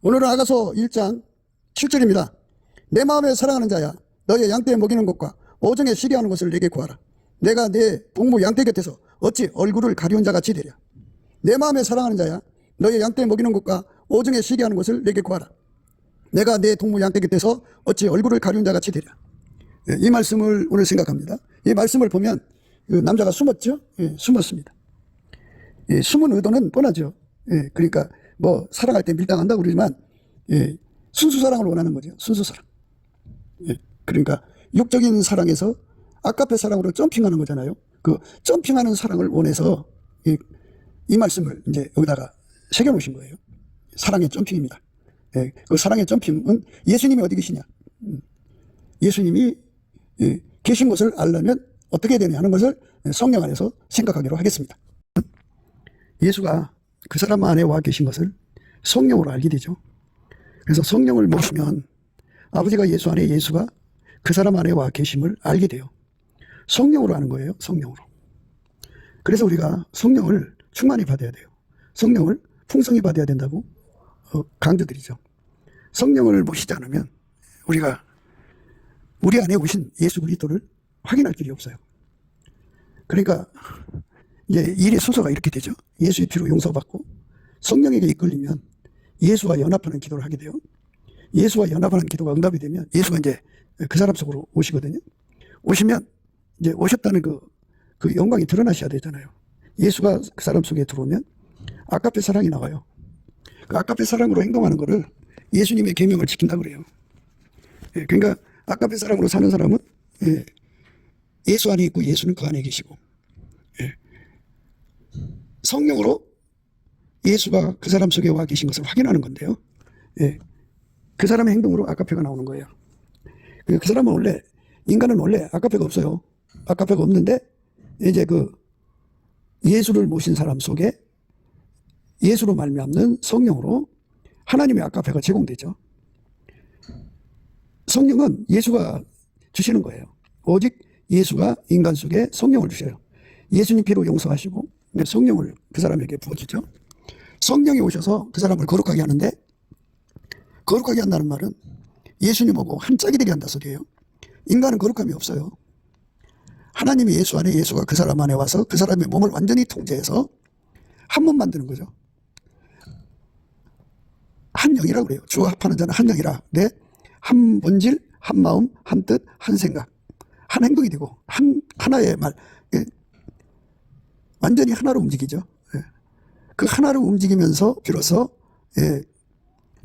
오늘은 아가서 1장 7절입니다. 내 마음에 사랑하는 자야, 너의 양떼 먹이는 것과 오정에 쉬게 하는 것을 내게 구하라. 내가 내 동무 양떼 곁에서 어찌 얼굴을 가리운 자같이 되랴. 내 마음에 사랑하는 자야, 너의 양떼 먹이는 것과 오정에 쉬게 하는 것을 내게 구하라. 내가 내 동무 양떼 곁에서 어찌 얼굴을 가리운 자같이 되랴. 이 말씀을 오늘 생각합니다. 이 말씀을 보면 그 남자가 숨었죠. 숨었습니다. 숨은 의도는 뻔하죠. 그러니까 뭐 사랑할 때 밀당한다고 그러지만 순수 사랑을 원하는 거죠. 순수 사랑. 그러니까 육적인 사랑에서 아까페 사랑으로 점핑하는 거잖아요. 그 점핑하는 사랑을 원해서 이 말씀을 이제 여기다가 새겨 놓으신 거예요. 사랑의 점핑입니다. 그 사랑의 점핑은 예수님이 어디 계시냐. 예수님이 계신 것을 알려면 어떻게 되냐 하는 것을 성령 안에서 생각하기로 하겠습니다. 예수가 그 사람 안에 와 계신 것을 성령으로 알게 되죠. 그래서 성령을 모시면 아버지가 예수 안에, 예수가 그 사람 안에 와 계심을 알게 돼요. 성령으로 아는 거예요. 성령으로. 그래서 우리가 성령을 충만히 받아야 돼요. 성령을 풍성히 받아야 된다고 강조드리죠. 성령을 모시지 않으면 우리가 우리 안에 오신 예수 그리스도를 확인할 길이 없어요. 그러니까 이제 일의 순서가 이렇게 되죠. 예수의 피로 용서받고 성령에게 이끌리면 예수와 연합하는 기도를 하게 돼요. 예수와 연합하는 기도가 응답이 되면 예수가 이제 그 사람 속으로 오시거든요. 오시면 이제 오셨다는 그 영광이 드러나셔야 되잖아요. 예수가 그 사람 속에 들어오면 아까페 사랑이 나와요. 그 아까페 사랑으로 행동하는 거를 예수님의 계명을 지킨다고 그래요. 그러니까 아까페 사랑으로 사는 사람은 예수 안에 있고 예수는 그 안에 계시고 성령으로 예수가 그 사람 속에 와 계신 것을 확인하는 건데요. 그 사람의 행동으로 아까페가 나오는 거예요. 그 사람은 원래, 인간은 원래 아까페가 없어요. 아까페가 없는데 이제 그 예수를 모신 사람 속에 예수로 말미암는 성령으로 하나님의 아까페가 제공되죠. 성령은 예수가 주시는 거예요. 오직 예수가 인간 속에 성령을 주셔요. 예수님 피로 용서하시고 성령을 그 사람에게 부어주죠. 성령이 오셔서 그 사람을 거룩하게 하는데, 거룩하게 한다는 말은 예수님하고 한 짝이 되게 한다 소리예요. 인간은 거룩함이 없어요. 하나님이 예수 안에, 예수가 그 사람 안에 와서 그 사람의 몸을 완전히 통제해서 한 몸 만드는 거죠. 한 영이라고 그래요. 주와 합하는 자는 한 영이라. 네, 한 본질, 한 마음, 한 뜻, 한 생각, 한 행동이 되고 하나의 말, 완전히 하나로 움직이죠. 그 하나로 움직이면서 비로소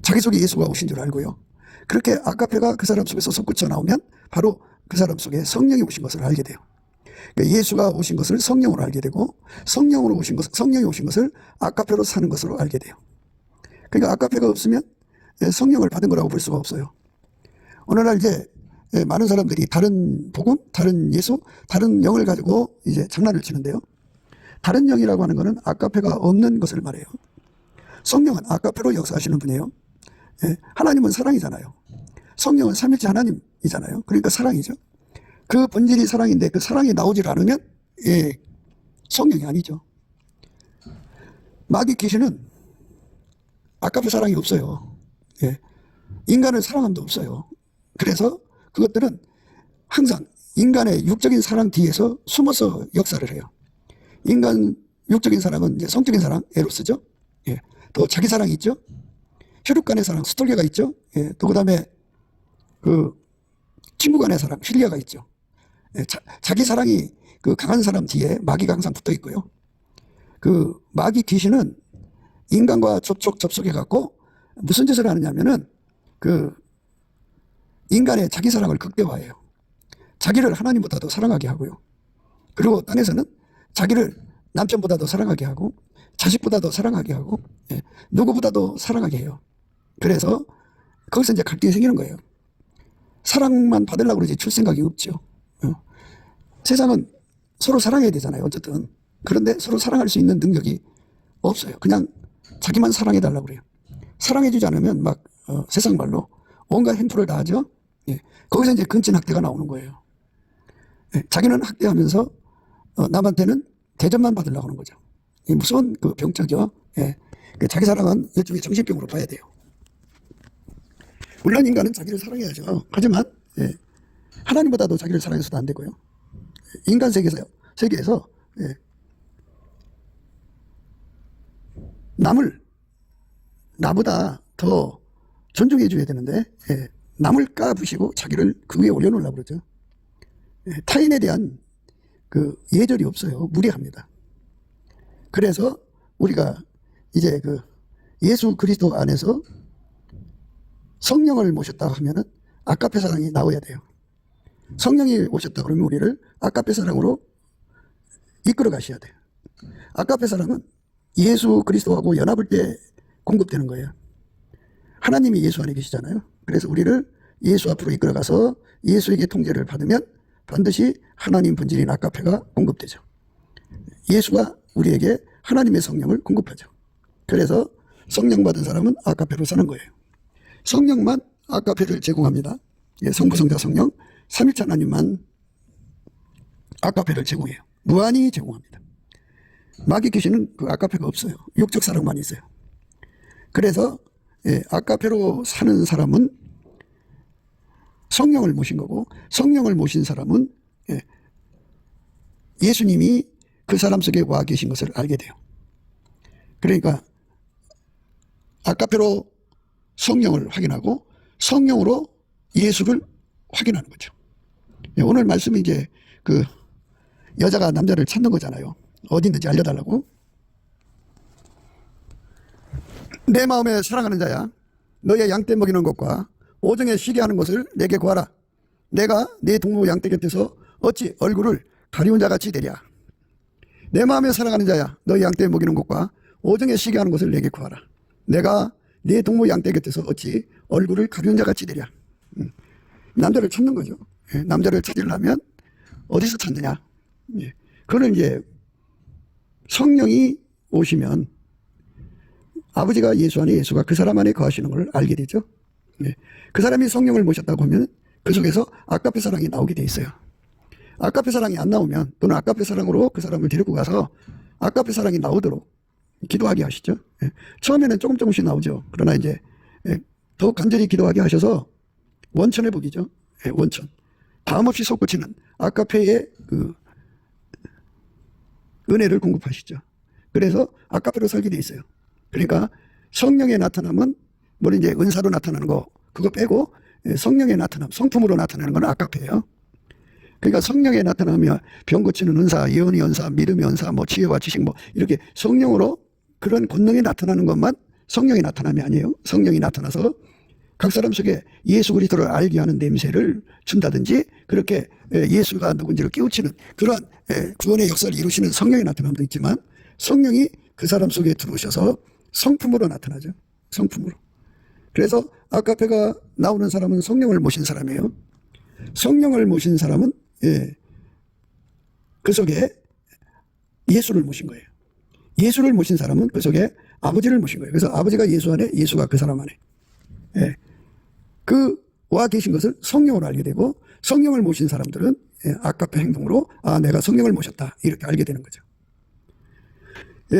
자기 속에 예수가 오신 줄 알고요. 그렇게 아까페가 그 사람 속에서 솟구쳐 나오면 바로 그 사람 속에 성령이 오신 것을 알게 돼요. 그러니까 예수가 오신 것을 성령으로 알게 되고, 성령으로 오신 것, 성령이 오신 것을 아까페로 사는 것으로 알게 돼요. 그러니까 아까페가 없으면 성령을 받은 거라고 볼 수가 없어요. 오늘날 이제 많은 사람들이 다른 복음, 다른 예수, 다른 영을 가지고 이제 장난을 치는데요. 다른 영이라고 하는 것은 아까페가 없는 것을 말해요. 성령은 아까페로 역사하시는 분이에요. 하나님은 사랑이잖아요. 성령은 삼일체 하나님이잖아요. 그러니까 사랑이죠. 그 본질이 사랑인데 그 사랑이 나오질 않으면 성령이 아니죠. 마귀 귀신은 아까페 사랑이 없어요. 인간을 사랑함도 없어요. 그래서 그것들은 항상 인간의 육적인 사랑 뒤에서 숨어서 역사를 해요. 인간 육적인 사랑은 이제 성적인 사랑, 에로스죠. 또 자기 사랑이 있죠. 혈육 간의 사랑, 스톨게가 있죠. 또 그다음에 그 친구 간의 사랑, 필리아가 있죠. 자기 사랑이 그 강한 사람 뒤에 마귀가 항상 붙어 있고요. 그 마귀 귀신은 인간과 접촉해 갖고 무슨 짓을 하느냐면은 그 인간의 자기 사랑을 극대화해요. 자기를 하나님보다 더 사랑하게 하고요. 그리고 땅에서는 자기를 남편보다 더 사랑하게 하고 자식보다 더 사랑하게 하고 누구보다 더 사랑하게 해요. 그래서 거기서 이제 갈등이 생기는 거예요. 사랑만 받으려고 그러지 줄 생각이 없죠. 세상은 서로 사랑해야 되잖아요. 어쨌든. 그런데 서로 사랑할 수 있는 능력이 없어요. 그냥 자기만 사랑해달라고 그래요. 사랑해주지 않으면 막 세상 말로 온갖 행포를 다 하죠. 거기서 이제 근친 학대가 나오는 거예요. 자기는 학대하면서 남한테는 대접만 받으려고 하는 거죠. 무서운 그 병적이요. 자기 사랑은 일종의 정신병으로 봐야 돼요. 물론 인간은 자기를 사랑해야죠. 하지만 하나님보다도 자기를 사랑해서도 안 되고요. 인간 세계에서 남을 나보다 더 존중해 줘야 되는데 남을 까부시고 자기를 그 위에 올려놓으려고 그러죠. 타인에 대한 그 예절이 없어요. 무례합니다. 그래서 우리가 이제 그 예수 그리스도 안에서 성령을 모셨다 하면은 아가페 사랑이 나와야 돼요. 성령이 오셨다 그러면 우리를 아가페 사랑으로 이끌어 가셔야 돼요. 아가페 사랑은 예수 그리스도하고 연합을 때 공급되는 거예요. 하나님이 예수 안에 계시잖아요. 그래서 우리를 예수 앞으로 이끌어 가서 예수에게 통제를 받으면 반드시 하나님 본질인 아가페가 공급되죠. 예수가 우리에게 하나님의 성령을 공급하죠. 그래서 성령 받은 사람은 아가페로 사는 거예요. 성령만 아가페를 제공합니다. 성부, 성자, 성령 삼위일체 하나님만 아가페를 제공해요. 무한히 제공합니다. 마귀 귀신은 그 아가페가 없어요. 육적 사랑만 있어요. 그래서 아가페로 사는 사람은 성령을 모신 거고, 성령을 모신 사람은 예수님이 그 사람 속에 와 계신 것을 알게 돼요. 그러니까 아가페로 성령을 확인하고 성령으로 예수를 확인하는 거죠. 오늘 말씀이 이제 그 여자가 남자를 찾는 거잖아요. 어디 있는지 알려달라고. 내 마음에 사랑하는 자야, 너의 양떼 먹이는 것과 오정에 쉬게 하는 것을 내게 구하라. 내가 네 동무 양떼 곁에서 어찌 얼굴을 가리운 자같이 되랴. 내 마음에 사랑하는 자야, 너의 양떼 먹이는 것과 오정에 쉬게 하는 것을 내게 구하라. 내가 네 동무 양떼 곁에서 어찌 얼굴을 가리운 자같이 되랴. 남자를 찾는 거죠. 남자를 찾으려면 어디서 찾느냐. 그거는 이제 성령이 오시면 아버지가 예수 안에, 예수가 그 사람 안에 거하시는 걸 알게 되죠. 그 사람이 성령을 모셨다고 하면 그 속에서 아가페 사랑이 나오게 돼 있어요. 아가페 사랑이 안 나오면, 또는 아가페 사랑으로 그 사람을 데리고 가서 아가페 사랑이 나오도록 기도하게 하시죠. 처음에는 조금씩 나오죠. 그러나 이제 더욱 간절히 기도하게 하셔서 원천의 복이죠. 원천. 다음 없이 솟구치는 아가페의 그 은혜를 공급하시죠. 그래서 아가페로 살게 돼 있어요. 그러니까 성령의 나타남은 물론 이제 은사로 나타나는 거 그거 빼고 성령의 나타남, 성품으로 나타나는 건 아가페예요. 그러니까 성령의 나타나면 병 고치는 은사, 예언의 은사, 믿음의 은사, 뭐 지혜와 지식 뭐 이렇게 성령으로 그런 권능이 나타나는 것만 성령이 나타남이 아니에요. 성령이 나타나서 각 사람 속에 예수 그리스도를 알게 하는 냄새를 준다든지, 그렇게 예수가 누군지를 깨우치는 그러한 구원의 역사를 이루시는 성령의 나타남도 있지만, 성령이 그 사람 속에 들어오셔서 성품으로 나타나죠. 성품으로. 그래서 아가페가 나오는 사람은 성령을 모신 사람이에요. 성령을 모신 사람은 그 속에 예수를 모신 거예요. 예수를 모신 사람은 그 속에 아버지를 모신 거예요. 그래서 아버지가 예수 안에, 예수가 그 사람 안에. 그 와 계신 것을 성령으로 알게 되고, 성령을 모신 사람들은 아가페 행동으로 내가 성령을 모셨다 이렇게 알게 되는 거죠.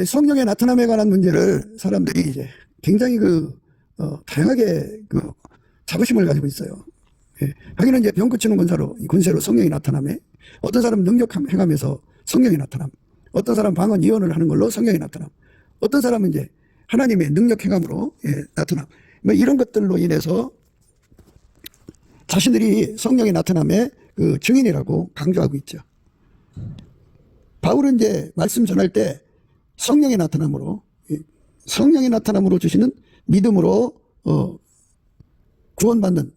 성령의 나타남에 관한 문제를 사람들이 이제 굉장히 다양하게 자부심을 가지고 있어요. 자기는 이제 병 고치는 군세로 성령이 나타남에, 어떤 사람은 능력 행하면서 성령이 나타남, 어떤 사람은 방언 예언을 하는 걸로 성령이 나타남, 어떤 사람은 이제 하나님의 능력 행함으로 나타남, 뭐 이런 것들로 인해서 자신들이 성령의 나타남의 그 증인이라고 강조하고 있죠. 바울은 이제 말씀 전할 때 성령의 나타남으로 주시는 믿음으로 구원받는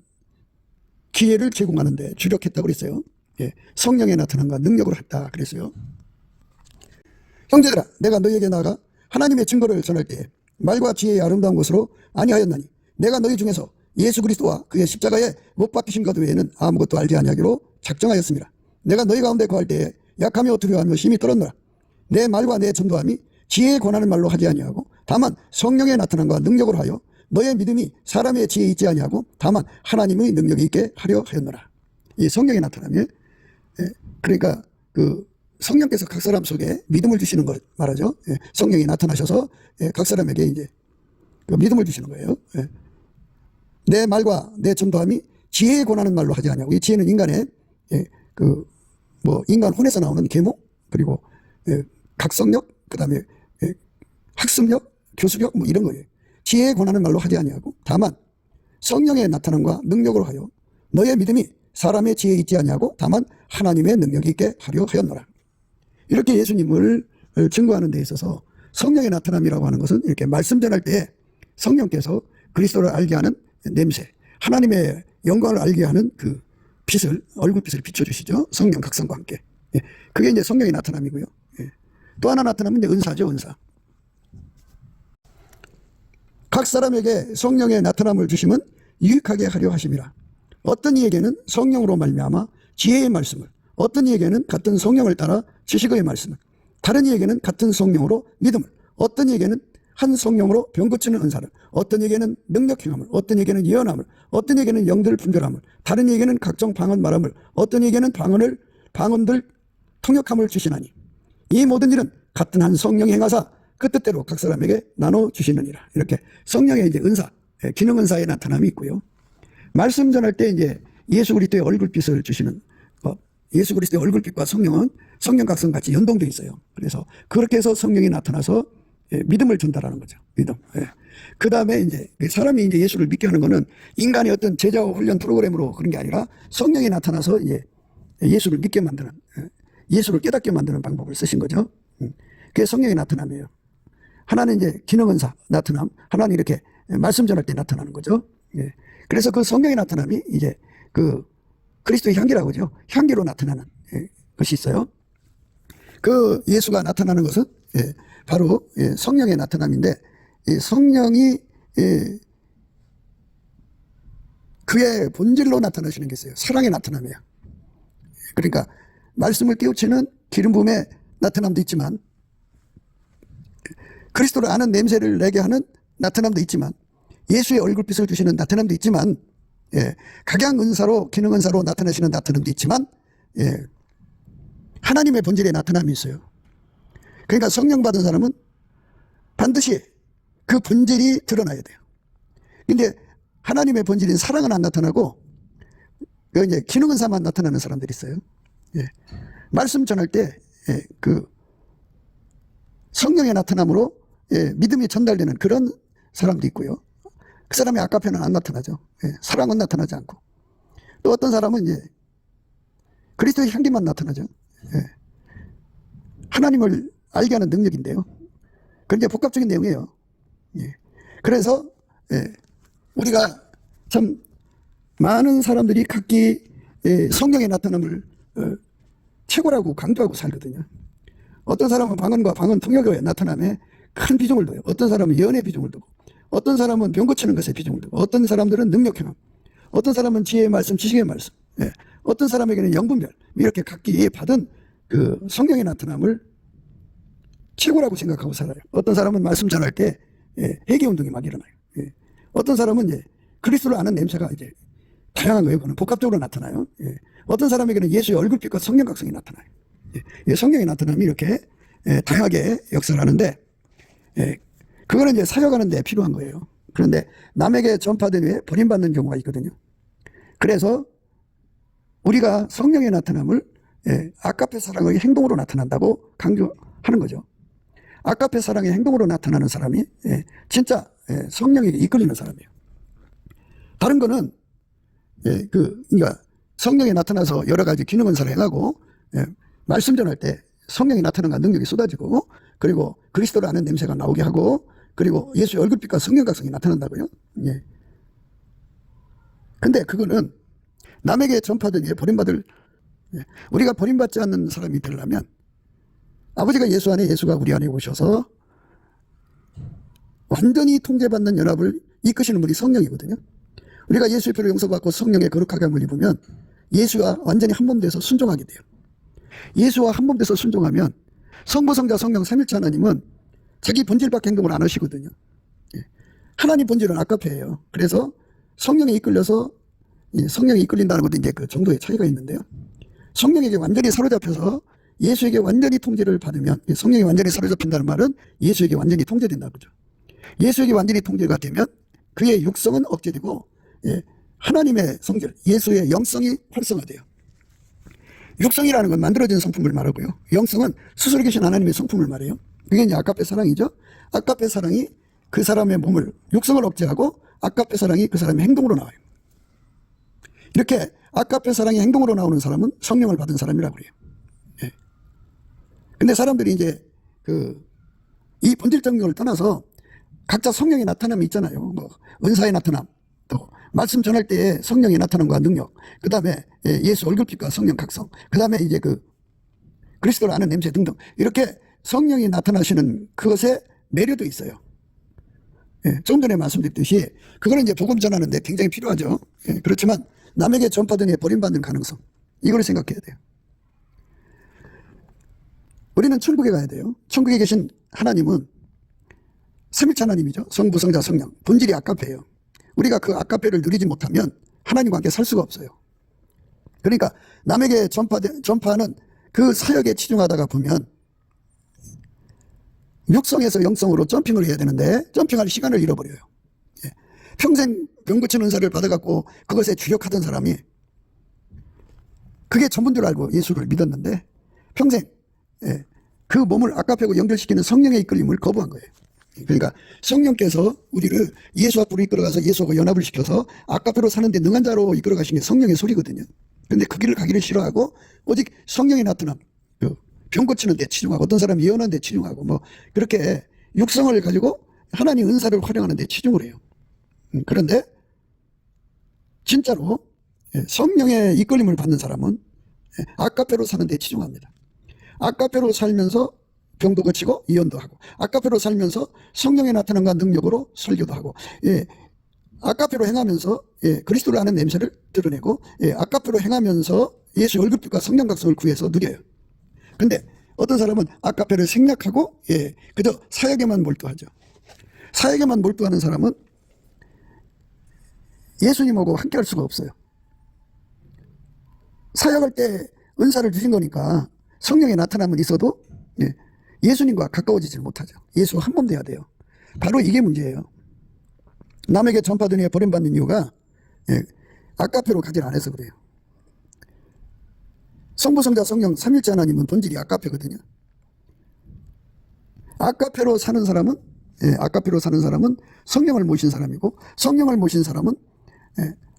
기회를 제공하는데 주력했다고 그랬어요. 성령의 나타남과 능력으로 했다 그랬어요. 형제들아, 내가 너희에게 나아가 하나님의 증거를 전할 때 말과 지혜의 아름다운 것으로 아니하였나니, 내가 너희 중에서 예수 그리스도와 그의 십자가에 못 박히신 것 외에는 아무것도 알지 아니하기로 작정하였습니다. 내가 너희 가운데 거할 때에 약하며 두려워하며 심히 떨었노라. 내 말과 내 전도함이 지혜에 권하는 말로 하지 아니하고 다만 성령의 나타남과 능력으로 하여 너의 믿음이 사람의 지혜에 있지 아니하고 다만 하나님의 능력이 있게 하려 하였노라. 이 성령의 나타남이, 그러니까 그 성령께서 각 사람 속에 믿음을 주시는 걸 말하죠. 성령이 나타나셔서 각 사람에게 이제 그 믿음을 주시는 거예요. 내 말과 내 전도함이 지혜에 권하는 말로 하지 아니하고, 이 지혜는 인간의 인간 혼에서 나오는 계모, 그리고 각성력, 그다음에 학습력, 교수력 이런 거예요. 지혜에 권하는 말로 하지 아니하고 다만 성령의 나타남과 능력으로 하여 너의 믿음이 사람의 지혜에 있지 아니하고 다만 하나님의 능력이 있게 하려 하였노라. 이렇게 예수님을 증거하는 데 있어서 성령의 나타남이라고 하는 것은 이렇게 말씀 전할 때 성령께서 그리스도를 알게 하는 냄새, 하나님의 영광을 알게 하는 그 빛을, 얼굴빛을 비춰주시죠. 성령 각성과 함께. 그게 이제 성령의 나타남이고요. 또 하나 나타나면 이제 은사죠, 은사. 각 사람에게 성령의 나타남을 주심은 유익하게 하려 하심이라. 어떤 이에게는 성령으로 말미암아 지혜의 말씀을, 어떤 이에게는 같은 성령을 따라 지식의 말씀을, 다른 이에게는 같은 성령으로 믿음을, 어떤 이에게는 한 성령으로 병 고치는 은사를, 어떤 이에게는 능력 행함을, 어떤 이에게는 예언함을, 어떤 이에게는 영들 분별함을, 다른 이에게는 각종 방언 말함을, 어떤 이에게는 방언들 통역함을 주시나니 이 모든 일은 같은 한 성령이 행하사 그 뜻대로 각 사람에게 나눠 주시느니라. 이렇게 성령의 이제 은사, 기능 은사의 나타남이 있고요. 말씀 전할 때 이제 예수 그리스도의 얼굴빛을 주시는 예수 그리스도의 얼굴빛과 성령은 성령 각성 같이 연동되어 있어요. 그래서 그렇게 해서 성령이 나타나서 믿음을 전달하는 거죠. 믿음. 그 다음에 이제 사람이 이제 예수를 믿게 하는 거는 인간의 어떤 제자 훈련 프로그램으로 그런 게 아니라 성령이 나타나서 이제 예수를 믿게 만드는, 예수를 깨닫게 만드는 방법을 쓰신 거죠. 그게 성령의 나타남이에요. 하나는 이제 기능은사 나타남, 하나는 이렇게 말씀 전할 때 나타나는 거죠. 그래서 그 성령의 나타남이 이제 그 그리스도의 향기라고 하죠. 향기로 나타나는 것이 있어요. 그 예수가 나타나는 것은 바로 성령의 나타남인데, 성령이 그의 본질로 나타나시는 게 있어요. 사랑의 나타남이에요. 그러니까 말씀을 깨우치는 기름 부음의 나타남도 있지만, 그리스도를 아는 냄새를 내게 하는 나타남도 있지만, 예수의 얼굴빛을 주시는 나타남도 있지만, 각양 은사로, 기능 은사로 나타나시는 나타남도 있지만, 하나님의 본질의 나타남이 있어요. 그러니까 성령 받은 사람은 반드시 그 본질이 드러나야 돼요. 근데 하나님의 본질인 사랑은 안 나타나고 이제 기능 은사만 나타나는 사람들이 있어요. 말씀 전할 때 그 성령의 나타남으로 믿음이 전달되는 그런 사람도 있고요. 그 사람의 아까페는 안 나타나죠. 사랑은 나타나지 않고. 또 어떤 사람은 이제 그리스도의 향기만 나타나죠. 하나님을 알게 하는 능력인데요. 그건 이제 복합적인 내용이에요. 그래서 우리가 참 많은 사람들이 각기 성령의 나타남을 최고라고 강조하고 살거든요. 어떤 사람은 방언과 방언 통역의 나타남에 큰 비중을 둬요. 어떤 사람은 예언의 비중을 두고, 어떤 사람은 병 고치는 것에 비중을 두고, 어떤 사람들은 능력행함, 어떤 사람은 지혜의 말씀, 지식의 말씀, 어떤 사람에게는 영분별, 이렇게 각기 받은 그 성령의 나타남을 최고라고 생각하고 살아요. 어떤 사람은 말씀 전할 때 회개 운동이 막 일어나요. 어떤 사람은 이제 그리스도를 아는 냄새가 이제 다양한 거예요. 그거는 복합적으로 나타나요. 어떤 사람에게는 예수의 얼굴빛과 성령 각성이 나타나요. 성령의 나타남이 이렇게 다양하게 역사를 하는데, 그거는 이제 사역하는 데 필요한 거예요. 그런데 남에게 전파된 후에 버림받는 경우가 있거든요. 그래서 우리가 성령의 나타남을 아가페 사랑의 행동으로 나타난다고 강조하는 거죠. 아가페 사랑의 행동으로 나타나는 사람이 진짜 성령에게 이끌리는 사람이에요. 다른 거는 그러니까 성령이 나타나서 여러 가지 기능 은사를 행하고 말씀 전할 때 성령이 나타나는 능력이 쏟아지고, 그리고 그리스도를 아는 냄새가 나오게 하고, 그리고 예수의 얼굴빛과 성령 각성이 나타난다고요. 근데 그거는 남에게 전파된 버림받을, 우리가 버림받지 않는 사람이 되려면 아버지가 예수 안에, 예수가 우리 안에 오셔서 완전히 통제받는 연합을 이끄시는 분이 성령이거든요. 우리가 예수의 피로 용서받고 성령의 거룩하게 함을 입으면 예수와 완전히 한 몸 돼서 순종하게 돼요. 예수와 한 몸 돼서 순종하면 성부, 성자, 성령 삼일체 하나님은 자기 본질 밖 행동을 안 하시거든요. 하나님 본질은 아가페예요. 그래서 성령에 이끌려서, 성령이 이끌린다는 것도 이제 그 정도의 차이가 있는데요. 성령에게 완전히 사로잡혀서 예수에게 완전히 통제를 받으면, 성령이 완전히 사로잡힌다는 말은 예수에게 완전히 통제된다는 거죠. 예수에게 완전히 통제가 되면 그의 육성은 억제되고 하나님의 성질, 예수의 영성이 활성화돼요. 육성이라는 건 만들어진 성품을 말하고요. 영성은 스스로 계신 하나님의 성품을 말해요. 그게 이제 아가페 사랑이죠. 아가페 사랑이 그 사람의 몸을, 육성을 억제하고 아가페 사랑이 그 사람의 행동으로 나와요. 이렇게 아가페 사랑이 행동으로 나오는 사람은 성령을 받은 사람이라고 그래요. 근데 사람들이 이제 이 본질적 능력을 떠나서 각자 성령의 나타남이 있잖아요. 뭐 은사의 나타남, 또 말씀 전할 때에 성령의 나타남과 능력, 그 다음에 예수 얼굴빛과 성령 각성, 그 다음에 이제 그리스도를 아는 냄새 등등, 이렇게 성령이 나타나시는 그것에 매료도 있어요. 조금 전에 말씀드렸듯이 그거는 이제 복음 전하는데 굉장히 필요하죠. 그렇지만 남에게 전파된 에 버림받는 가능성, 이걸 생각해야 돼요. 우리는 천국에 가야 돼요. 천국에 계신 하나님은 삼위일체 하나님이죠. 성부, 성자, 성령. 본질이 아가페예요. 우리가 그 아가페를 누리지 못하면 하나님과 함께 살 수가 없어요. 그러니까 남에게 전파하는 그 사역에 치중하다가 보면 육성에서 영성으로 점핑을 해야 되는데 점핑할 시간을 잃어버려요. 평생 병 고치는 은사를 받아갖고 그것에 주력하던 사람이 그게 전부인 줄 알고 예수를 믿었는데 평생 그 몸을 아가페고 연결시키는 성령의 이끌림을 거부한 거예요. 그러니까 성령께서 우리를 예수 앞으로 이끌어가서 예수하고 연합을 시켜서 아가페로 사는데 능한 자로 이끌어가신 게 성령의 소리거든요. 그런데 그 길을 가기를 싫어하고 오직 성령이 나타남, 병 고치는 데 치중하고 어떤 사람이 예언하는 데 치중하고 뭐 그렇게 육성을 가지고 하나님 은사를 활용하는 데 치중을 해요. 그런데 진짜로 성령의 이끌림을 받는 사람은 아가페로 사는 데 치중합니다. 아가페로 살면서 병도 고치고 예언도 하고, 아가페로 살면서 성령의 나타남과 능력으로 설교도 하고, 아가페로 행하면서 그리스도를 아는 냄새를 드러내고, 아가페로 행하면서 예수의 얼굴빛과 성령 각성을 구해서 누려요. 근데 어떤 사람은 아가페를 생략하고 그저 사역에만 몰두하죠. 사역에만 몰두하는 사람은 예수님하고 함께 할 수가 없어요. 사역할 때 은사를 주신 거니까 성령의 나타남은 있어도 예수님과 가까워지질 못하죠. 예수와 한 몸 돼야 돼요. 바로 이게 문제예요. 남에게 전파된 후에 버림받는 이유가 아가페로 가지 않아서 그래요. 성부, 성자, 성령 삼위일체 하나님은 본질이 아가페거든요. 아가페로 사는 사람은 성령을 모신 사람이고, 성령을 모신 사람은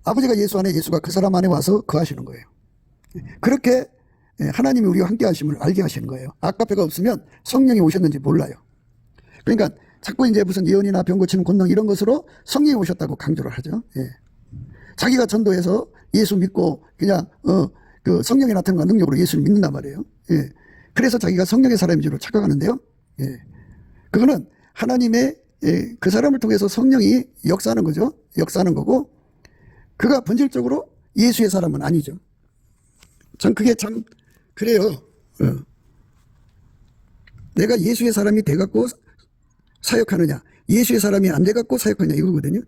아버지가 예수 안에, 예수가 그 사람 안에 와서 거하시는 거예요. 그렇게 하나님이 우리와 함께 하심을 알게 하시는 거예요. 아가페가 없으면 성령이 오셨는지 몰라요. 그러니까 자꾸 이제 무슨 예언이나 병 고치는 권능 이런 것으로 성령이 오셨다고 강조를 하죠. 자기가 전도해서 예수 믿고 그냥 그 성령이 나타난 능력으로 예수를 믿는단 말이에요. 그래서 자기가 성령의 사람인 줄 착각하는데요. 그거는 하나님의 그 사람을 통해서 성령이 역사하는 거죠. 역사하는 거고, 그가 본질적으로 예수의 사람은 아니죠. 전 그게 참 그래요. 내가 예수의 사람이 돼갖고 사역하느냐, 예수의 사람이 안 돼갖고 사역하느냐, 이거거든요.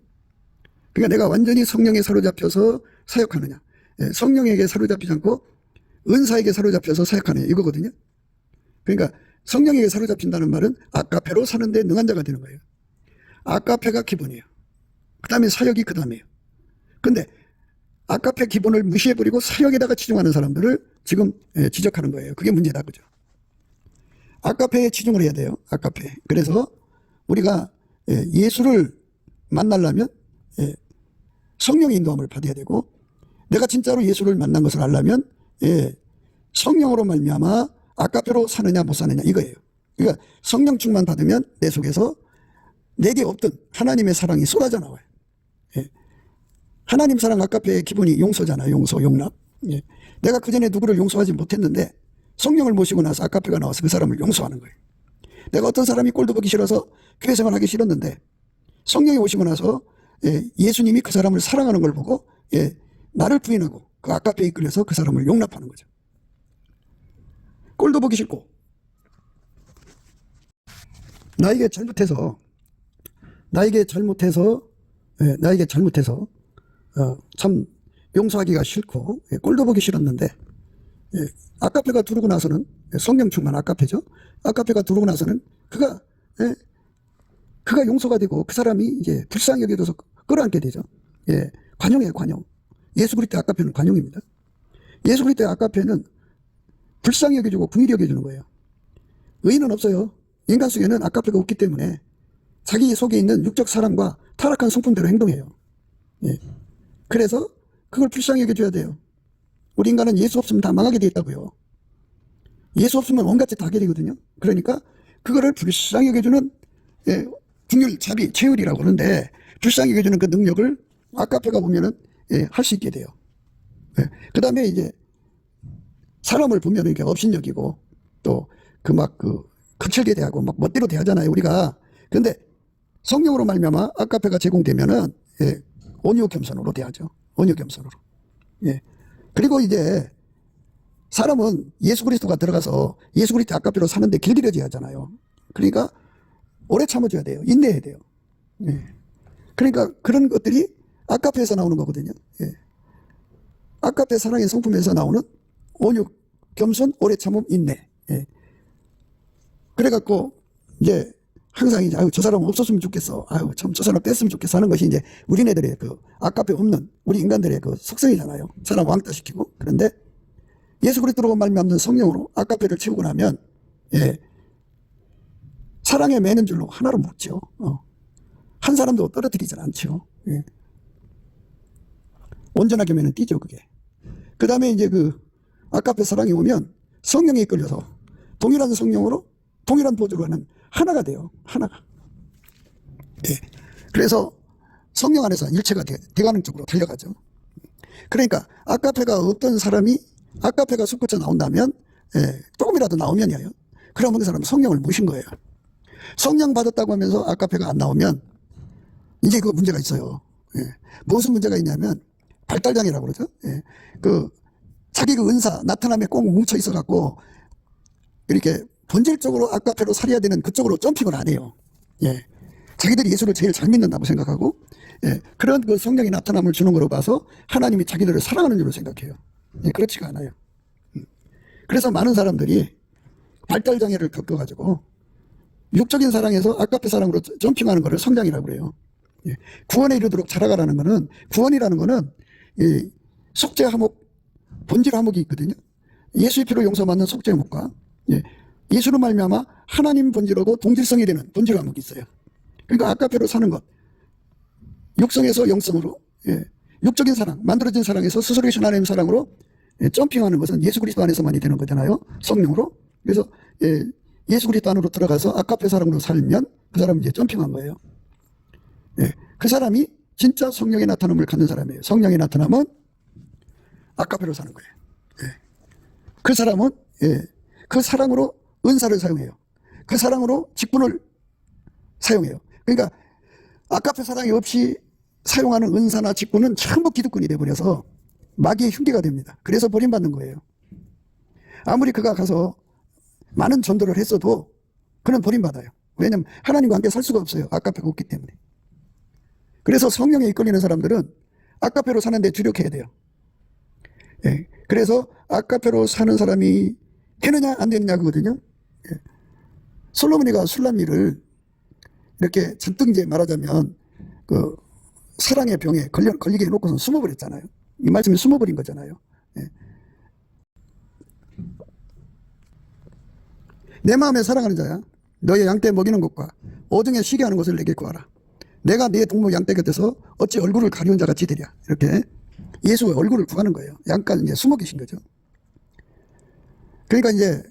그러니까 내가 완전히 성령에 사로잡혀서 사역하느냐, 성령에게 사로잡히지 않고 은사에게 사로잡혀서 사역하느냐, 이거거든요. 그러니까 성령에게 사로잡힌다는 말은 아가페로 사는데 능한 자가 되는 거예요. 아가페가 기본이에요. 그 다음에 사역이 그 다음이에요. 근데 아가페 기본을 무시해버리고 사역에다가 치중하는 사람들을 지금 지적하는 거예요. 그게 문제다, 그죠? 아가페에 치중을 해야 돼요. 아가페. 그래서 우리가 예수를 만나려면 성령의 인도함을 받아야 되고, 내가 진짜로 예수를 만난 것을 알려면 성령으로 말미암아 아가페로 사느냐 못 사느냐, 이거예요. 그러니까 성령 충만 받으면 내 속에서 내게 없던 하나님의 사랑이 쏟아져 나와요. 하나님 사랑 아가페의 기본이 용서잖아요. 용서, 용납. 내가 그전에 누구를 용서하지 못했는데 성령을 모시고 나서 아가페가 나와서 그 사람을 용서하는 거예요. 내가 어떤 사람이 꼴도 보기 싫어서 교회 생활하기 싫었는데 성령이 오시고 나서 예수님이 그 사람을 사랑하는 걸 보고 나를 부인하고 그 아가페에 이끌려서 그 사람을 용납하는 거죠. 꼴도 보기 싫고 나에게 잘못해서 참 용서하기가 싫고 꼴도 보기 싫었는데 아가페가 들어오고 나서는, 성령 충만 아가페죠. 아가페가 들어오고 나서는 그가 용서가 되고 그 사람이 이제 불쌍히 여겨져서 끌어안게 되죠. 관용이에요, 관용. 예수 그리스도의 아까페는 관용입니다. 예수 그리스도의 아까페는 불쌍히 여겨주고 긍휼히 여겨주는 거예요. 의인은 없어요. 인간 속에는 아까페가 없기 때문에 자기 속에 있는 육적 사랑과 타락한 성품대로 행동해요. 예. 그래서 그걸 불쌍히 여겨줘야 돼요. 우리 인간은 예수 없으면 다 망하게 돼 있다고요. 예수 없으면 온갖 짓 다 하게 되거든요. 그러니까 그거를 불쌍히 여겨주는 긍휼, 자비, 채율이라고 하는데 불쌍히 여겨주는 그 능력을 아까페가 보면은 할 수 있게 돼요. 그 다음에 이제 사람을 보면 이렇게 업신여기고 또 거칠게 대하고 막 멋대로 대하잖아요, 우리가. 근데 성령으로 말미암아 아까페가 제공되면은 온유 겸손으로 대하죠. 온유 겸손으로. 예. 그리고 이제 사람은 예수 그리스도가 들어가서 예수 그리스도 아까페로 사는데 길들여져야 하잖아요. 그러니까 오래 참아줘야 돼요. 인내해야 돼요. 예. 그러니까 그런 것들이 아까페에서 나오는 거거든요. 예. 아까페 사랑의 성품에서 나오는 온유, 겸손, 오래 참음, 인내. 예. 그래갖고 이제 항상 이제 저 사람 없었으면 좋겠어. 참 저 사람 뺐으면 좋겠어 하는 것이 이제 우리네들의 그 아까페 없는 우리 인간들의 그 속성이잖아요. 사람 왕따시키고. 그런데 예수 그리스도로 말미암는 성령으로 아까페를 채우고 나면 사랑에 매는 줄로 하나로 묶죠. 한 사람도 떨어뜨리진 않죠. 예. 온전하게 매는 띠죠, 그게. 그 다음에 이제 그 아까페 사랑이 오면 성령에 이끌려서 동일한 성령으로 동일한 보조로 하는 하나가 돼요. 하나가. 예. 그래서 성령 안에서 일체가 대가능 쪽으로 달려가죠. 그러니까 아까페가 없던 사람이 아까페가 솟구쳐 나온다면 조금이라도 나오면요. 그러면 그 사람은 성령을 모신 거예요. 성령 받았다고 하면서 아까페가 안 나오면 이제 그 문제가 있어요. 예. 무슨 문제가 있냐면 발달장애라고 그러죠. 예. 자기 그 은사 나타남에 꼭 뭉쳐 있어 갖고 이렇게 본질적으로 아까페로 살아야 되는 그쪽으로 점핑을 안 해요. 예. 자기들이 예수를 제일 잘 믿는다고 생각하고 그런 그 성령이 나타남을 주는 거로 봐서 하나님이 자기들을 사랑하는 줄로 생각해요. 그렇지가 않아요. 그래서 많은 사람들이 발달장애를 겪어가지고 육적인 사랑에서 아까페 사랑으로 점핑하는 거를 성장이라고 그래요. 구원에 이르도록 자라가라는 거는, 구원이라는 거는 속죄 화목, 본질 화목이 있거든요. 예수의 피로 용서받는 속죄 화목과 예수로 말미암아 하나님 본질하고 동질성이 되는 본질 화목이 있어요. 그러니까 아까페로 사는 것, 육성에서 영성으로 육적인 사랑, 만들어진 사랑에서 스스로 계신 하나님 사랑으로 점핑하는 것은 예수 그리스도 안에서만이 되는 거잖아요. 성령으로. 그래서 예수 그리스도 안으로 들어가서 아까페 사랑으로 살면 그 사람은 이제 점핑한 거예요. 그 사람이 진짜 성령의 나타남을 갖는 사람이에요. 성령의 나타남은 아까페로 사는 거예요. 그 사람은 그 사랑으로 은사를 사용해요. 그 사랑으로 직분을 사용해요. 그러니까 아까페 사랑이 없이 사용하는 은사나 직분은 전부 기득권이 되어버려서 마귀의 흉계가 됩니다. 그래서 버림받는 거예요. 아무리 그가 가서 많은 전도를 했어도 그는 버림받아요. 왜냐하면 하나님과 함께 살 수가 없어요. 아까페가 없기 때문에. 그래서 성령에 이끌리는 사람들은 아까페로 사는데 주력해야 돼요. 그래서 아까페로 사는 사람이 되느냐 안 되느냐 그거든요. 솔로몬이가 술람미를 이렇게 잔뜩 이제 말하자면 그 사랑의 병에 걸리게 해놓고서 숨어버렸잖아요. 이 말씀이 숨어버린 거잖아요. 내 마음에 사랑하는 자야, 너의 양떼 먹이는 것과 오중에 쉬게 하는 것을 내게 구하라. 내가 네 동무 양떼 곁에서 어찌 얼굴을 가리운 자 같이 되랴. 이렇게 예수의 얼굴을 구하는 거예요. 양간 이제 숨어 계신 거죠. 그러니까 이제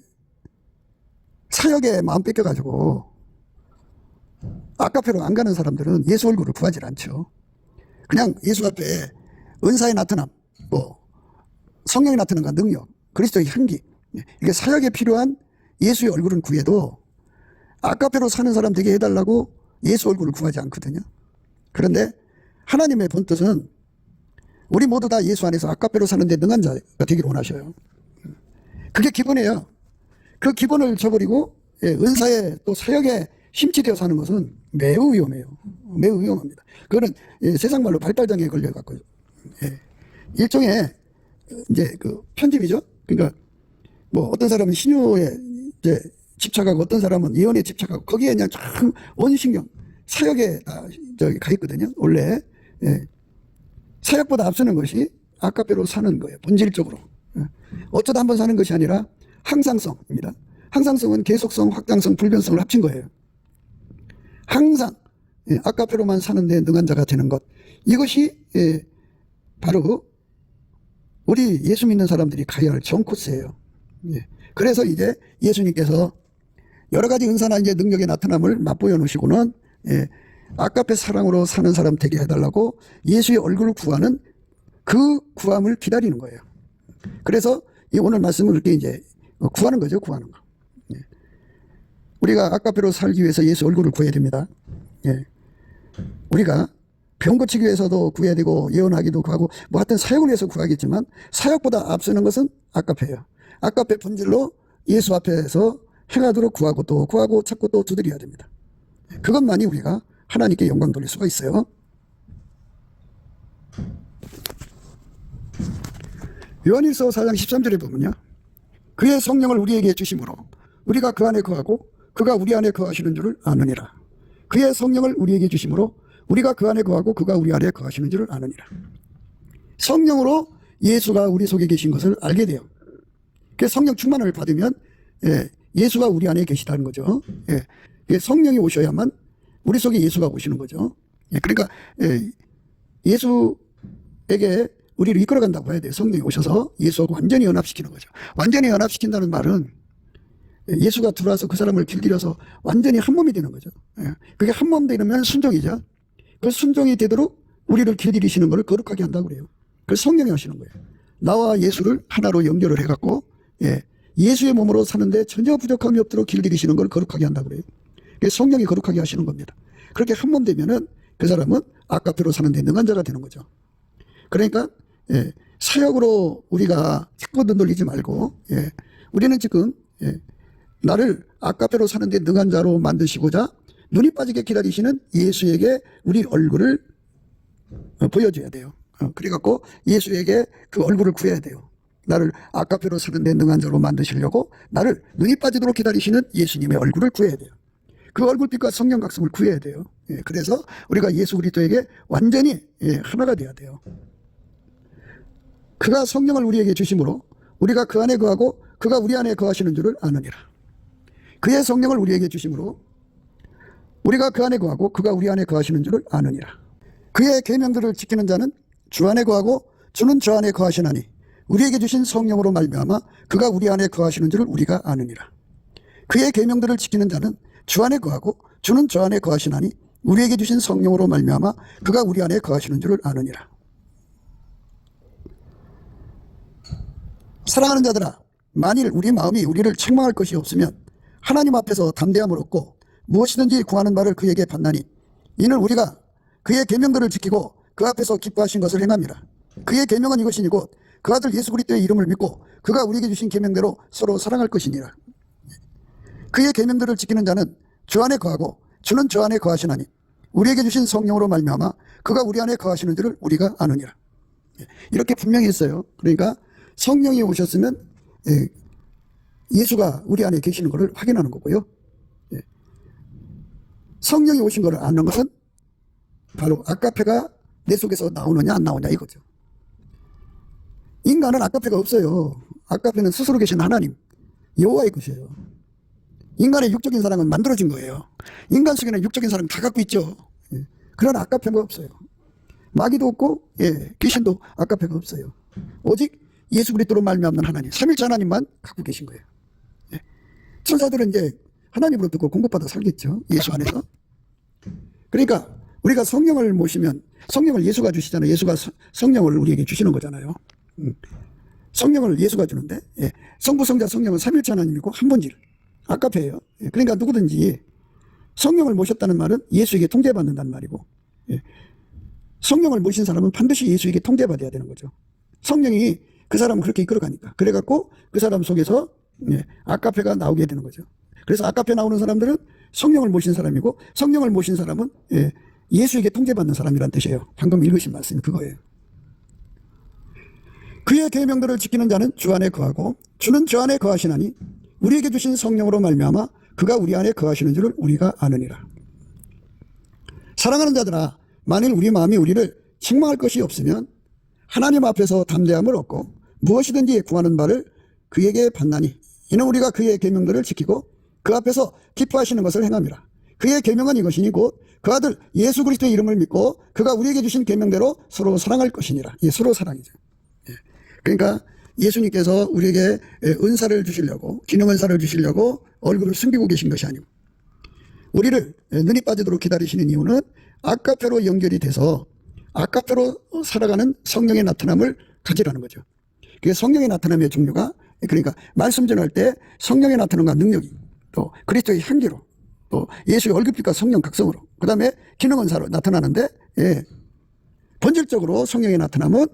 사역에 마음 뺏겨가지고 아까페로 안 가는 사람들은 예수 얼굴을 구하지 않죠. 그냥 예수 앞에 은사의 나타남, 성령의 나타남과 능력, 그리스도의 향기, 이게 사역에 필요한 예수의 얼굴은 구해도 아까페로 사는 사람 되게 해달라고 예수 얼굴을 구하지 않거든요. 그런데 하나님의 본뜻은 우리 모두 다 예수 안에서 아까페로 사는데 능한 자가 되기를 원하셔요. 그게 기본이에요. 그 기본을 저버리고 은사에 또 사역에 심취되어 사는 것은 매우 위험해요. 매우 위험합니다. 그거는 세상 말로 발달장애에 걸려갖고 일종의 이제 그 편집이죠. 그러니까 뭐 어떤 사람은 신유에 이제 집착하고 어떤 사람은 예언에 집착하고 거기에 그냥 참 원신경 사역에 가 있거든요. 원래 사역보다 앞서는 것이 아까페로 사는 거예요. 본질적으로. 어쩌다 한번 사는 것이 아니라 항상성입니다. 항상성은 계속성, 확장성, 불변성을 합친 거예요. 항상 아까페로만 사는데 능한 자가 되는 것. 이것이 바로 우리 예수 믿는 사람들이 가야 할 전 코스예요. 그래서 이제 예수님께서 여러 가지 은사나 이제 능력의 나타남을 맛보여 놓으시고는 아까페 사랑으로 사는 사람 되게 해달라고 예수의 얼굴을 구하는 그 구함을 기다리는 거예요. 그래서 이 오늘 말씀을 이렇게 이제 구하는 거죠. 구하는 거. 우리가 아까페로 살기 위해서 예수 얼굴을 구해야 됩니다. 우리가 병 고치기 위해서도 구해야 되고 예언하기도 구하고 뭐 하여튼 사역을 위해서 구하겠지만 사역보다 앞서는 것은 아까페예요. 아까페 본질로 예수 앞에서 행하도록 구하고 또 구하고 찾고 또 두드려야 됩니다. 그것만이 우리가 하나님께 영광 돌릴 수가 있어요. 요한일서 4장 13절에 보면요. 그의 성령을 우리에게 주심으로 우리가 그 안에 거하고 그가 우리 안에 거하시는 줄을 아느니라. 그의 성령을 우리에게 주심으로 우리가 그 안에 거하고 그가 우리 안에 거하시는 줄을 아느니라. 성령으로 예수가 우리 속에 계신 것을 알게 돼요. 그래서 성령 충만을 받으면 예수가 우리 안에 계시다는 거죠. 성령이 오셔야만 우리 속에 예수가 오시는 거죠. 그러니까 예수에게 우리를 이끌어간다고 해야 돼요. 성령이 오셔서 예수하고 완전히 연합시키는 거죠. 완전히 연합시킨다는 말은 예수가 들어와서 그 사람을 길들여서 완전히 한 몸이 되는 거죠. 그게 한 몸 되면 순종이죠. 그 순종이 되도록 우리를 길들이시는 것을 거룩하게 한다고 그래요. 그래서 성령이 하시는 거예요. 나와 예수를 하나로 연결을 해갖고 예수의 몸으로 사는데 전혀 부족함이 없도록 길들이시는 걸 거룩하게 한다고 그래요. 그래서 성령이 거룩하게 하시는 겁니다. 그렇게 한 몸 되면은 그 사람은 아까페로 사는데 능한 자가 되는 거죠. 그러니까 사역으로 우리가 자꾸 돌리지 말고 우리는 지금 나를 아까페로 사는데 능한 자로 만드시고자 눈이 빠지게 기다리시는 예수에게 우리 얼굴을 보여줘야 돼요. 그래갖고 예수에게 그 얼굴을 구해야 돼요. 나를 아까페로 사는데 능한 자로 만드시려고 나를 눈이 빠지도록 기다리시는 예수님의 얼굴을 구해야 돼요. 그 얼굴빛과 성령 각성을 구해야 돼요. 그래서 우리가 예수 그리스도에게 완전히 하나가 돼야 돼요. 그가 성령을 우리에게 주심으로 우리가 그 안에 거하고 그가 우리 안에 거하시는 줄을 아느니라. 그의 성령을 우리에게 주심으로 우리가 그 안에 거하고 그가 우리 안에 거하시는 줄을 아느니라. 그의 계명들을 지키는 자는 주 안에 거하고 주는 주 안에 거하시나니 우리에게 주신 성령으로 말미암아 그가 우리 안에 거하시는 줄을 우리가 아느니라. 그의 계명들을 지키는 자는 주 안에 거하고 주는 주 안에 거하시나니 우리에게 주신 성령으로 말미암아 그가 우리 안에 거하시는 줄을 아느니라. 사랑하는 자들아, 만일 우리 마음이 우리를 책망할 것이 없으면 하나님 앞에서 담대함을 얻고 무엇이든지 구하는 바를 그에게 받나니 이는 우리가 그의 계명들을 지키고 그 앞에서 기뻐하신 것을 행함이라. 그의 계명은 이것이니 곧 그 아들 예수 그리스도의 이름을 믿고 그가 우리에게 주신 계명대로 서로 사랑할 것이니라. 그의 계명들을 지키는 자는 주 안에 거하고 주는 주 안에 거하시나니 우리에게 주신 성령으로 말미암아 그가 우리 안에 거하시는 줄을 우리가 아느니라. 이렇게 분명히 했어요. 그러니까 성령이 오셨으면 예수가 우리 안에 계시는 것을 확인하는 거고요. 성령이 오신 것을 아는 것은 바로 아까페가 내 속에서 나오느냐 안 나오냐 이거죠. 인간은 아까페가 없어요. 아까페는 스스로 계신 하나님 여호와의 것이에요. 인간의 육적인 사랑은 만들어진 거예요. 인간 속에는 육적인 사랑 다 갖고 있죠. 그러나 아까페가 없어요. 마귀도 없고 귀신도 아까페가 없어요. 오직 예수 그리스도로 말미암는 하나님, 삼일체 하나님만 갖고 계신 거예요. 천사들은 이제 하나님으로 듣고 공급받아 살겠죠. 예수 안에서. 그러니까 우리가 성령을 모시면 성령을 예수가 주시잖아요. 예수가 성령을 우리에게 주시는 거잖아요. 성령을 예수가 주는데 성부, 성자, 성령은 삼일체 하나님이고 한 본질. 아까페예요. 그러니까 누구든지 성령을 모셨다는 말은 예수에게 통제받는다는 말이고 성령을 모신 사람은 반드시 예수에게 통제받아야 되는 거죠. 성령이 그 사람을 그렇게 이끌어가니까. 그래갖고 그 사람 속에서 아까페가 나오게 되는 거죠. 그래서 아까페 나오는 사람들은 성령을 모신 사람이고 성령을 모신 사람은 예수에게 통제받는 사람이란 뜻이에요. 방금 읽으신 말씀이 그거예요. 그의 계명들을 지키는 자는 주 안에 거하고 주는 주 안에 거하시나니 우리에게 주신 성령으로 말미암아 그가 우리 안에 거하시는 줄을 우리가 아느니라. 사랑하는 자들아, 만일 우리 마음이 우리를 책망할 것이 없으면 하나님 앞에서 담대함을 얻고 무엇이든지 구하는 바를 그에게 받나니 이는 우리가 그의 계명들을 지키고 그 앞에서 기뻐하시는 것을 행함이라. 그의 계명은 이것이니 곧 그 아들 예수 그리스도의 이름을 믿고 그가 우리에게 주신 계명대로 서로 사랑할 것이니라. 이 서로 사랑이죠. 그러니까 예수님께서 우리에게 은사를 주시려고, 기능 은사를 주시려고 얼굴을 숨기고 계신 것이 아니고, 우리를 눈이 빠지도록 기다리시는 이유는 아까페로 연결이 돼서 아까페로 살아가는 성령의 나타남을 가지라는 거죠. 그게 성령의 나타남의 종류가, 그러니까 말씀 전할 때 성령의 나타남과 능력이, 또 그리스도의 향기로, 또 예수의 얼굴빛과 성령 각성으로, 그 다음에 기능 은사로 나타나는데, 본질적으로 성령의 나타남은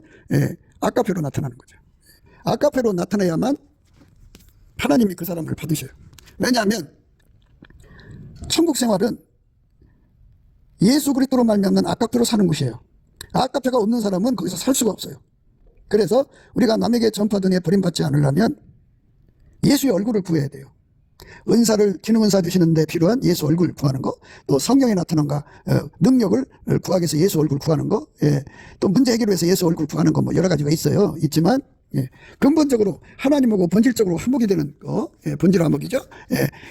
아까페로 나타나는 거죠. 아까페로 나타나야만 하나님이 그 사람을 받으셔요. 왜냐하면 천국 생활은 예수 그리스도로 말미암는 아까페로 사는 곳이에요. 아까페가 없는 사람은 거기서 살 수가 없어요. 그래서 우리가 남에게 전파등에 버림받지 않으려면 예수의 얼굴을 구해야 돼요. 은사를, 기능 은사 주시는데 필요한 예수 얼굴 구하는 거, 또 성령의 나타남과 능력을 구하기 위해서 예수 얼굴 구하는 거, 또 문제 해결을 위해서 예수 얼굴 구하는 거, 뭐 여러 가지가 있어요. 있지만 근본적으로 하나님하고 본질적으로 한목이 되는 거, 본질 한목이죠.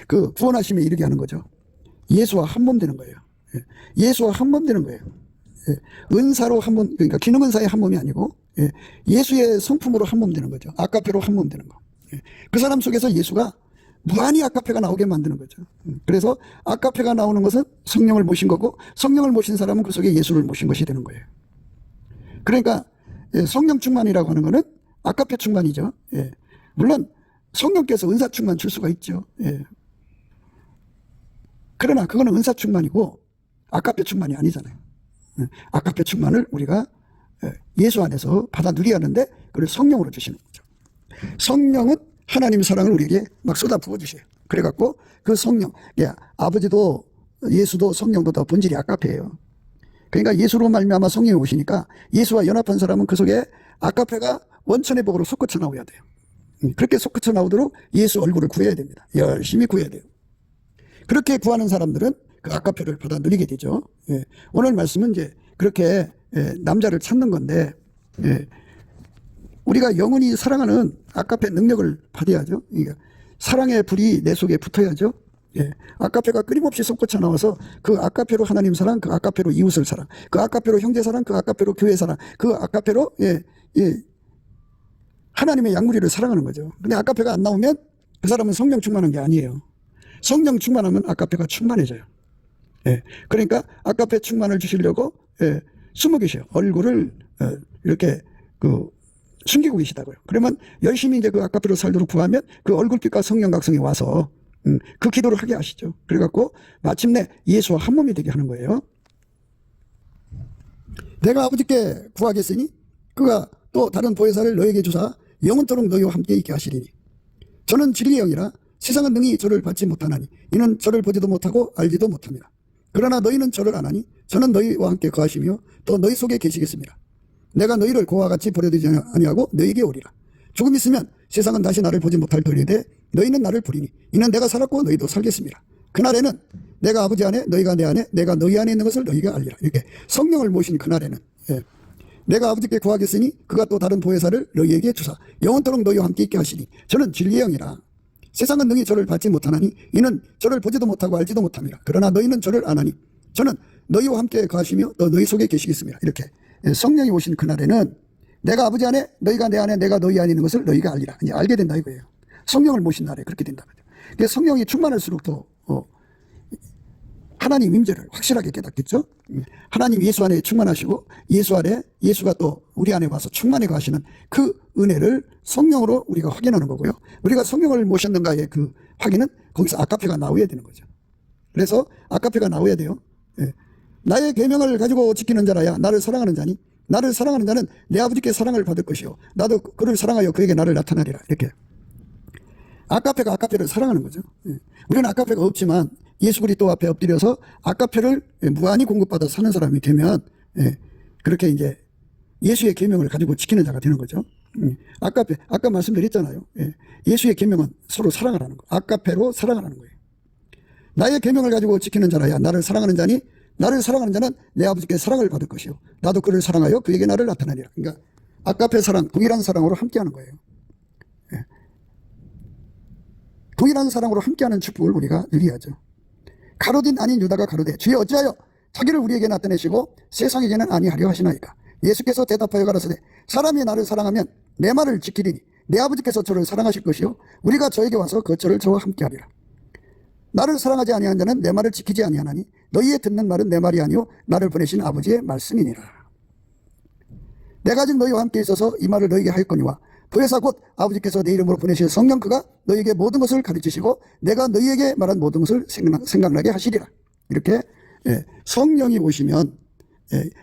그 구원하심에 이르게 하는 거죠. 예수와 한 몸 되는 거예요. 예수와 한 몸 되는 거예요. 은사로 한 몸, 그러니까 기능 은사의 한 몸이 아니고 예수의 성품으로 한 몸 되는 거죠. 아까페로 한 몸 되는 거. 그 사람 속에서 예수가 무한히 아까페가 나오게 만드는 거죠. 그래서 아까페가 나오는 것은 성령을 모신 거고, 성령을 모신 사람은 그 속에 예수를 모신 것이 되는 거예요. 그러니까 성령 충만이라고 하는 것은 아까페 충만이죠. 물론 성령께서 은사 충만 줄 수가 있죠. 그러나 그거는 은사 충만이고 아까페 충만이 아니잖아요. 아까페 충만을 우리가 예수 안에서 받아 누려야 하는데 그걸 성령으로 주시는 거죠. 성령은 하나님 사랑을 우리에게 막 쏟아 부어주세요. 그래갖고 그 성령, 아버지도 예수도 성령도 다 본질이 아까페예요. 그러니까 예수로 말미암아 성령이 오시니까 예수와 연합한 사람은 그 속에 아까페가 원천의 복으로 솟구쳐 나오야 돼요. 그렇게 솟구쳐 나오도록 예수 얼굴을 구해야 됩니다. 열심히 구해야 돼요. 그렇게 구하는 사람들은 그 아까페를 받아 누리게 되죠. 오늘 말씀은 이제 그렇게 남자를 찾는 건데, 우리가 영원히 사랑하는 아까페 능력을 받아야죠. 그러니까 사랑의 불이 내 속에 붙어야죠. 아까페가 끊임없이 솟구쳐 나와서 그 아까페로 하나님 사랑, 그 아까페로 이웃을 사랑, 그 아까페로 형제 사랑, 그 아까페로 교회 사랑, 그 아까페로 하나님의 양무리를 사랑하는 거죠. 근데 아까페가 안 나오면 그 사람은 성령 충만한 게 아니에요. 성령 충만하면 아까페가 충만해져요. 그러니까 아까페 충만을 주시려고 숨어 계셔요. 얼굴을 이렇게 숨기고 계시다고요. 그러면 열심히 이제 그 아까페로 살도록 구하면 그 얼굴빛과 성령 각성이 와서 그 기도를 하게 하시죠. 그래갖고 마침내 예수와 한 몸이 되게 하는 거예요. 내가 아버지께 구하겠으니 그가 또 다른 보혜사를 너에게 주사 영원토록 너희와 함께 있게 하시리니 저는 진리의 영이라 세상은 능히 저를 받지 못하나니 이는 저를 보지도 못하고 알지도 못합니다. 그러나 너희는 저를 아나니 저는 너희와 함께 거하시며 또 너희 속에 계시겠습니다. 내가 너희를 고와 같이 버려두지 아니하고 너희에게 오리라. 조금 있으면 세상은 다시 나를 보지 못할 터이되 너희는 나를 보리니 이는 내가 살았고 너희도 살겠습니다. 그날에는 내가 아버지 안에 너희가 내 안에 내가 너희 안에 있는 것을 너희가 알리라. 이렇게 성령을 모신 그날에는 내가 아버지께 구하겠으니 그가 또 다른 보혜사를 너희에게 주사 영원토록 너희와 함께 있게 하시니 저는 진리의 영이라 세상은 능히 저를 받지 못하나니 이는 저를 보지도 못하고 알지도 못합니다. 그러나 너희는 저를 아나니 저는 너희와 함께 거하시며 또 너희 속에 계시겠습니다. 이렇게 성령이 오신 그날에는 내가 아버지 안에 너희가 내 안에 내가 너희 안에 있는 것을 너희가 알리라. 이제 알게 된다 이거예요. 성령을 모신 날에 그렇게 된다. 성령이 충만할수록 더 하나님 임재를 확실하게 깨닫겠죠. 하나님 예수 안에 충만하시고 예수 안에 예수가 또 우리 안에 와서 충만해 가시는 그 은혜를 성령으로 우리가 확인하는 거고요. 우리가 성령을 모셨는가의 그 확인은 거기서 아까페가 나와야 되는 거죠. 그래서 아까페가 나와야 돼요. 나의 계명을 가지고 지키는 자라야 나를 사랑하는 자니 나를 사랑하는 자는 내 아버지께 사랑을 받을 것이요 나도 그를 사랑하여 그에게 나를 나타나리라. 이렇게 아까페가 아까페를 사랑하는 거죠. 우리는 아까페가 없지만 예수 그리스도 앞에 엎드려서 아까페를 무한히 공급받아 사는 사람이 되면 그렇게 이제 예수의 계명을 가지고 지키는 자가 되는 거죠. 아까페, 아까 말씀드렸잖아요. 예수의 계명은 서로 사랑하라는 거. 아까페로 사랑하라는 거예요. 나의 계명을 가지고 지키는 자라야 나를 사랑하는 자니 나를 사랑하는 자는 내 아버지께 사랑을 받을 것이요 나도 그를 사랑하여 그에게 나를 나타내리라. 그러니까 아까페 사랑, 동일한 사랑으로 함께하는 거예요. 예. 동일한 사랑으로 함께하는 축복을 우리가 누려야죠. 가로딘 아닌 유다가 가로되 주여 어찌하여 자기를 우리에게 나타내시고 세상에게는 아니하려 하시나이까. 예수께서 대답하여 가라사대 사람이 나를 사랑하면 내 말을 지키리니 내 아버지께서 저를 사랑하실 것이요 우리가 저에게 와서 거처를 저와 함께하리라. 나를 사랑하지 아니한 자는 내 말을 지키지 아니하나니 너희의 듣는 말은 내 말이 아니요 나를 보내신 아버지의 말씀이니라. 내가 아직 너희와 함께 있어서 이 말을 너희에게 하였거니와 보혜사 곧 아버지께서 내 이름으로 보내실 성령 그가 너희에게 모든 것을 가르치시고 내가 너희에게 말한 모든 것을 생각나게 하시리라. 이렇게 성령이 오시면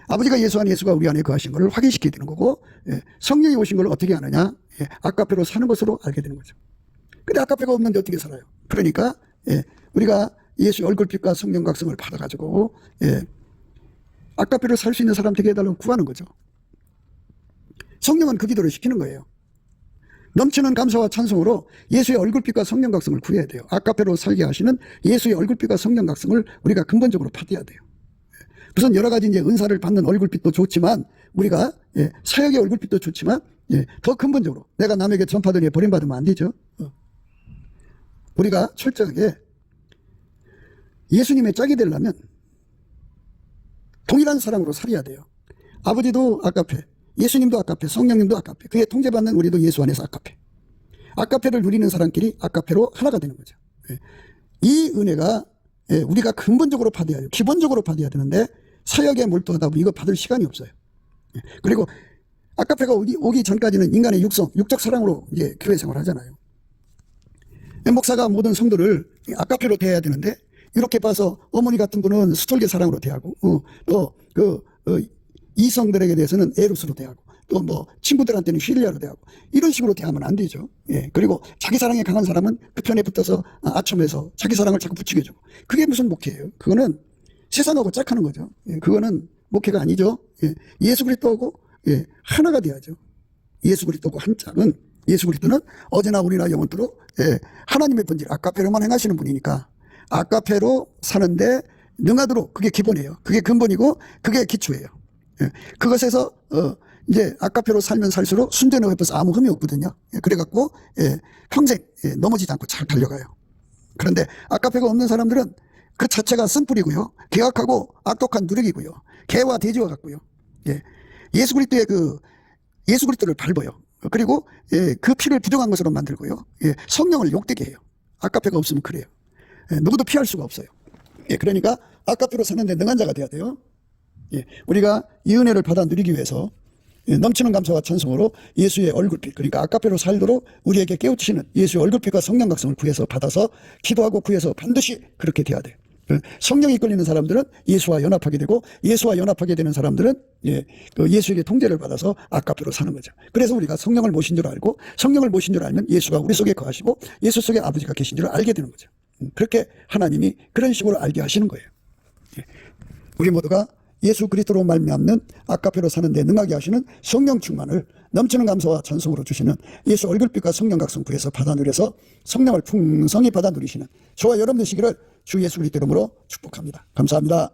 아버지가 예수 안에 예수가 우리 안에 거하신 것을 확인시키게 되는 거고, 성령이 오신 걸 어떻게 아느냐, 아까페로 사는 것으로 알게 되는 거죠. 근데 아까페가 없는데 어떻게 살아요? 그러니까 우리가 예수의 얼굴빛과 성령 각성을 받아가지고 아까페로 살 수 있는 사람 되게 해달라고 구하는 거죠. 성령은 그 기도를 시키는 거예요. 넘치는 감사와 찬송으로 예수의 얼굴빛과 성령 각성을 구해야 돼요. 아까페로 살게 하시는 예수의 얼굴빛과 성령 각성을 우리가 근본적으로 받아야 돼요. 무슨 여러 가지 이제 은사를 받는 얼굴빛도 좋지만 우리가 사역의 얼굴빛도 좋지만 더 근본적으로 내가 남에게 전파되니 버림받으면 안 되죠. 우리가 철저하게 예수님의 짝이 되려면 동일한 사랑으로 살아야 돼요. 아버지도 아까페, 예수님도 아까페, 성령님도 아까페, 그의 통제받는 우리도 예수 안에서 아까페. 아까페를 누리는 사람끼리 아까페로 하나가 되는 거죠. 이 은혜가 우리가 근본적으로 받아야 해요. 기본적으로 받아야 되는데 사역에 몰두하다 보면 이거 받을 시간이 없어요. 그리고 아까페가 오기 전까지는 인간의 육적 사랑으로 이제 교회 생활을 하잖아요. 목사가 모든 성도를 아까페로 대해야 되는데 이렇게 봐서 어머니 같은 분은 스톨게 사랑으로 대하고 또 이성들에게 대해서는 에로스로 대하고 또 뭐 친구들한테는 휘리아로 대하고 이런 식으로 대하면 안 되죠. 그리고 자기 사랑에 강한 사람은 그 편에 붙어서 아첨해서 자기 사랑을 자꾸 부추겨주고 그게 무슨 목회예요? 그거는 세상하고 짝하는 거죠. 그거는 목회가 아니죠. 예수 그리스도하고 하나가 돼야죠. 예수 그리스도고 한 짝은 예수 그리스도는 어제나 오늘이나 영원토록 하나님의 본질 아까페로만 행하시는 분이니까 아까페로 사는데 능하도록 그게 기본이에요. 그게 근본이고 그게 기초예요. 그것에서 이제 아까페로 살면 살수록 순전하고 예뻐서 아무 흠이 없거든요. 그래갖고 평생 넘어지지 않고 잘 달려가요. 그런데 아까페가 없는 사람들은 그 자체가 쓴뿌리고요. 계약하고 악독한 누력이고요. 개와 돼지와 같고요. 예수 그리스도의 예수 그리스도를 밟아요. 그리고 그 피를 부정한 것으로 만들고요. 성령을 욕되게 해요. 아까페가 없으면 그래요. 누구도 피할 수가 없어요. 그러니까 아까페로 사는데 능한 자가 돼야 돼요. 우리가 이 은혜를 받아 누리기 위해서 넘치는 감사와 찬송으로 예수의 얼굴빛 그러니까 아까페로 살도록 우리에게 깨우치시는 예수의 얼굴빛과 성령 각성을 구해서 받아서 기도하고 구해서 반드시 그렇게 돼야 돼요. 성령이 끌리는 사람들은 예수와 연합하게 되고 예수와 연합하게 되는 사람들은 예수에게 통제를 받아서 아까페로 사는 거죠. 그래서 우리가 성령을 모신 줄 알고 성령을 모신 줄 알면 예수가 우리 속에 거하시고 예수 속에 아버지가 계신 줄 알게 되는 거죠. 그렇게 하나님이 그런 식으로 알게 하시는 거예요. 우리 모두가 예수 그리스도로 말미암는 아까페로 사는데 능하게 하시는 성령 충만을 넘치는 감사와 찬송으로 주시는 예수 얼굴빛과 성령 각성 구해서 받아 누려서 성령을 풍성히 받아 누리시는 저와 여러분 되시기를 주 예수 그리스도 이름으로 축복합니다. 감사합니다.